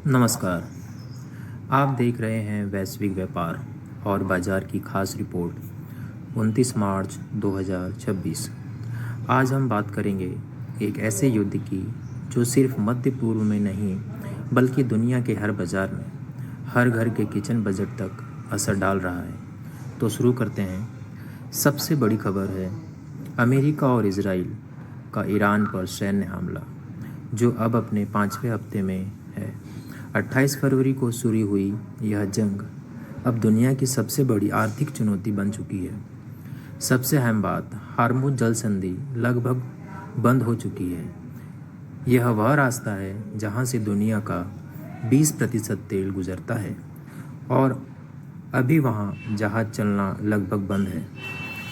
नमस्कार। आप देख रहे हैं वैश्विक व्यापार और बाजार की खास रिपोर्ट 29 मार्च 2026। आज हम बात करेंगे एक ऐसे युद्ध की जो सिर्फ मध्य पूर्व में नहीं बल्कि दुनिया के हर बाजार में, हर घर के किचन बजट तक असर डाल रहा है। तो शुरू करते हैं। सबसे बड़ी खबर है अमेरिका और इजराइल का ईरान पर सैन्य हमला, जो अब अपने 5वें हफ्ते में है। 28 फरवरी को शुरू हुई यह जंग अब दुनिया की सबसे बड़ी आर्थिक चुनौती बन चुकी है। सबसे अहम बात, हार्मुज जल संधि लगभग बंद हो चुकी है। यह वह रास्ता है जहां से दुनिया का 20% तेल गुजरता है और अभी वहां जहाज चलना लगभग बंद है।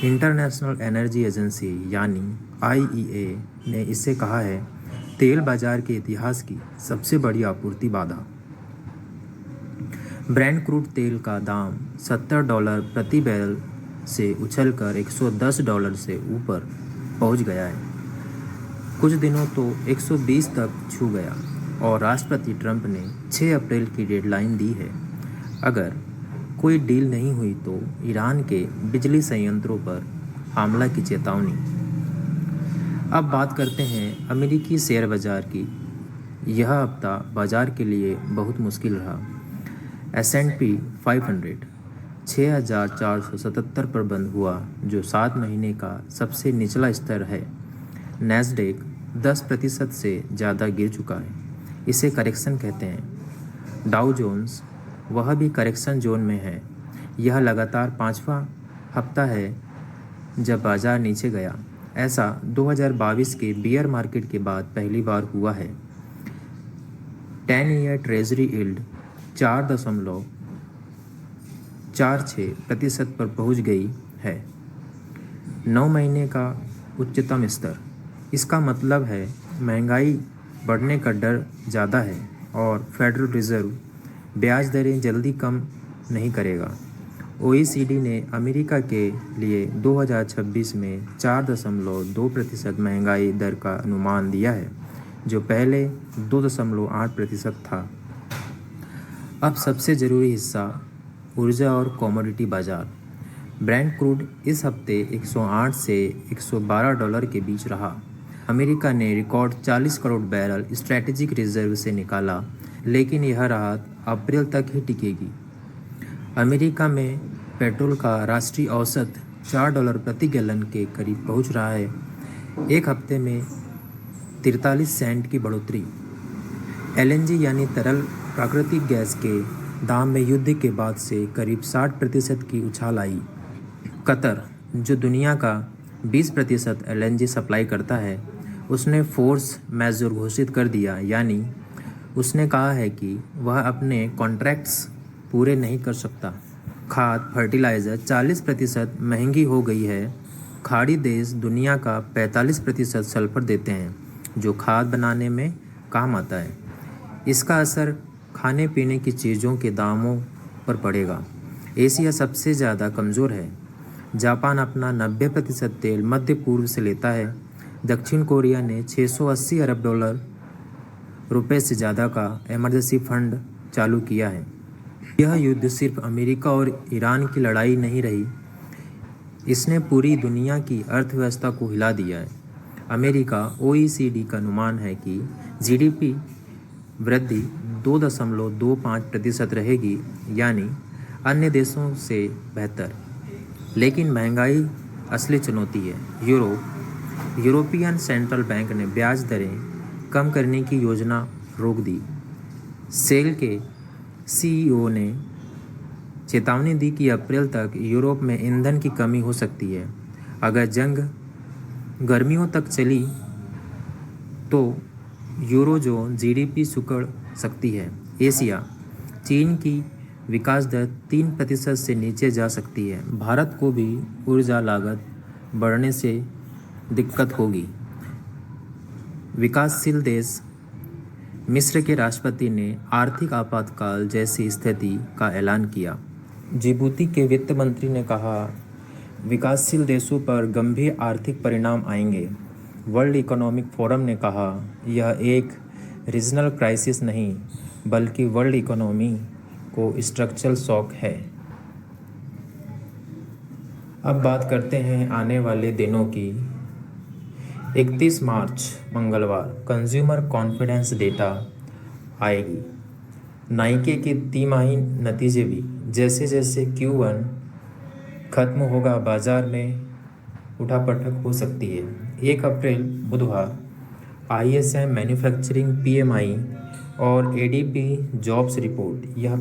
इंटरनेशनल एनर्जी एजेंसी यानी IEA ने इसे कहा है तेल बाजार के इतिहास की सबसे बड़ी आपूर्ति बाधा। ब्रेंट क्रूड तेल का दाम $70 प्रति बैरल से उछलकर $110 से ऊपर पहुंच गया है। कुछ दिनों तो 120 तक छू गया और राष्ट्रपति ट्रंप ने 6 अप्रैल की डेडलाइन दी है। अगर कोई डील नहीं हुई तो ईरान के बिजली संयंत्रों पर हमला की चेतावनी। अब बात करते हैं अमेरिकी शेयर बाजार की। यह हफ्ता बाजार के लिए बहुत मुश्किल रहा। S&P 500 6,477 पर बंद हुआ, जो 7 महीने का सबसे निचला स्तर है। नैस्डैक 10% से ज़्यादा गिर चुका है, इसे करेक्शन कहते हैं। डाउ जोन्स वह भी करेक्शन जोन में है। यह लगातार 5वां हफ्ता है जब बाजार नीचे गया। ऐसा 2022 के बियर मार्केट के बाद पहली बार हुआ है। 10 ईयर ट्रेजरी यील्ड 4.46% पर पहुंच गई है, 9 महीने का उच्चतम स्तर। इसका मतलब है महंगाई बढ़ने का डर ज़्यादा है और फेडरल रिजर्व ब्याज दरें जल्दी कम नहीं करेगा। OECD ने अमेरिका के लिए 2026 में 4.2% महंगाई दर का अनुमान दिया है, जो पहले 2.8% था। अब सबसे ज़रूरी हिस्सा, ऊर्जा और कमोडिटी बाजार। ब्रेंट क्रूड इस हफ्ते 108 से $112 के बीच रहा। अमेरिका ने record 40 crore barrel strategic reserve से निकाला, लेकिन यह राहत अप्रैल तक ही टिकेगी। अमेरिका में पेट्रोल का राष्ट्रीय औसत $4 प्रति गैलन के करीब पहुंच रहा है, एक हफ्ते में 43 सेंट की बढ़ोतरी। LNG यानी तरल प्राकृतिक गैस के दाम में युद्ध के बाद से करीब 60% की उछाल आई। कतर, जो दुनिया का 20% LNG सप्लाई करता है, उसने फोर्स मेजर घोषित कर दिया, यानी उसने कहा है कि वह अपने कॉन्ट्रैक्ट्स पूरे नहीं कर सकता। खाद फर्टिलाइज़र 40% महंगी हो गई है। खाड़ी देश दुनिया का 45% सल्फर देते हैं, जो खाद बनाने में काम आता है। इसका असर खाने पीने की चीज़ों के दामों पर पड़ेगा। एशिया सबसे ज़्यादा कमज़ोर है। जापान अपना 90% तेल मध्य पूर्व से लेता है। दक्षिण कोरिया ने $680 अरब रुपए से ज़्यादा का इमरजेंसी फंड चालू किया है। यह युद्ध सिर्फ अमेरिका और ईरान की लड़ाई नहीं रही, इसने पूरी दुनिया की अर्थव्यवस्था को हिला दिया है। अमेरिका OECD का अनुमान है कि GDP वृद्धि 2.25% रहेगी, यानी अन्य देशों से बेहतर। लेकिन महंगाई असली चुनौती है। यूरोपियन सेंट्रल बैंक ने ब्याज दरें कम करने की योजना रोक दी। सेल के CEO ने चेतावनी दी कि अप्रैल तक यूरोप में ईंधन की कमी हो सकती है। अगर जंग गर्मियों तक चली तो यूरोजोन GDP सिकुड़ सकती है। एशिया, चीन की विकास दर 3% से नीचे जा सकती है। भारत को भी ऊर्जा लागत बढ़ने से दिक्कत होगी। विकासशील देश मिस्र के राष्ट्रपति ने आर्थिक आपातकाल जैसी स्थिति का ऐलान किया। जिबूती के वित्त मंत्री ने कहा, विकासशील देशों पर गंभीर आर्थिक परिणाम आएंगे। वर्ल्ड इकोनॉमिक फोरम ने कहा, यह एक रीजनल क्राइसिस नहीं बल्कि वर्ल्ड इकोनॉमी को स्ट्रक्चरल शॉक है। अब बात करते हैं आने वाले दिनों की। 31 मार्च मंगलवार कंज्यूमर कॉन्फिडेंस डेटा आएगी। नाइके के तिमाही नतीजे भी। जैसे जैसे Q1 खत्म होगा बाजार में उठापटक हो सकती है। 1 अप्रैल बुधवार ISM मैन्युफैक्चरिंग PMI और ADP जॉब्स रिपोर्ट। यह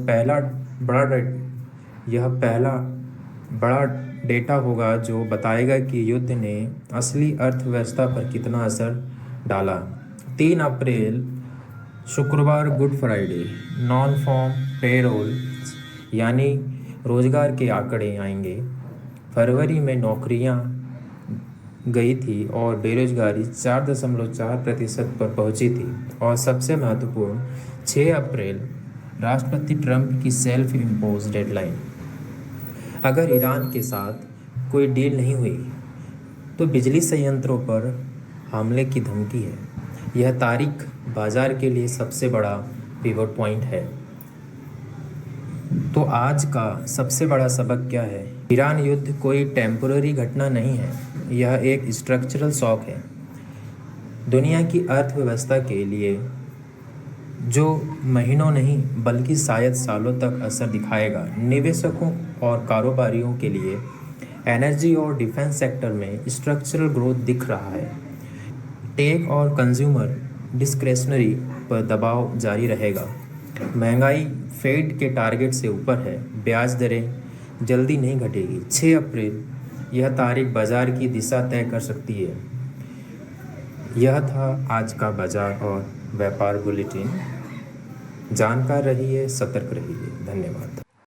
पहला बड़ा डेटा होगा जो बताएगा कि युद्ध ने असली अर्थव्यवस्था पर कितना असर डाला। 3 अप्रैल शुक्रवार good Friday non farm payroll यानी रोजगार के आंकड़े आएंगे। फरवरी में नौकरियां गई थी और बेरोजगारी 4.4% पर पहुंची थी। और सबसे महत्वपूर्ण 6 अप्रैल राष्ट्रपति ट्रंप की सेल्फ इम्पोज डेडलाइन। अगर ईरान के साथ कोई डील नहीं हुई तो बिजली संयंत्रों पर हमले की धमकी है। यह तारीख बाजार के लिए सबसे बड़ा पिवट पॉइंट है। तो आज का सबसे बड़ा सबक क्या है? ईरान युद्ध कोई टेम्पररी घटना नहीं है, यह एक स्ट्रक्चरल शॉक है दुनिया की अर्थव्यवस्था के लिए, जो महीनों नहीं बल्कि शायद सालों तक असर दिखाएगा। निवेशकों और कारोबारियों के लिए एनर्जी और डिफेंस सेक्टर में स्ट्रक्चरल ग्रोथ दिख रहा है। टेक और कंज्यूमर डिस्क्रेशनरी पर दबाव जारी रहेगा। महंगाई फेड के टारगेट से ऊपर है। ब्याज दरें जल्दी नहीं घटेगी। 6 अप्रैल यह तारीख बाजार की दिशा तय कर सकती है। यह था आज का बाजार और व्यापार बुलेटिन। जानकार रहिए, सतर्क रहिए। धन्यवाद।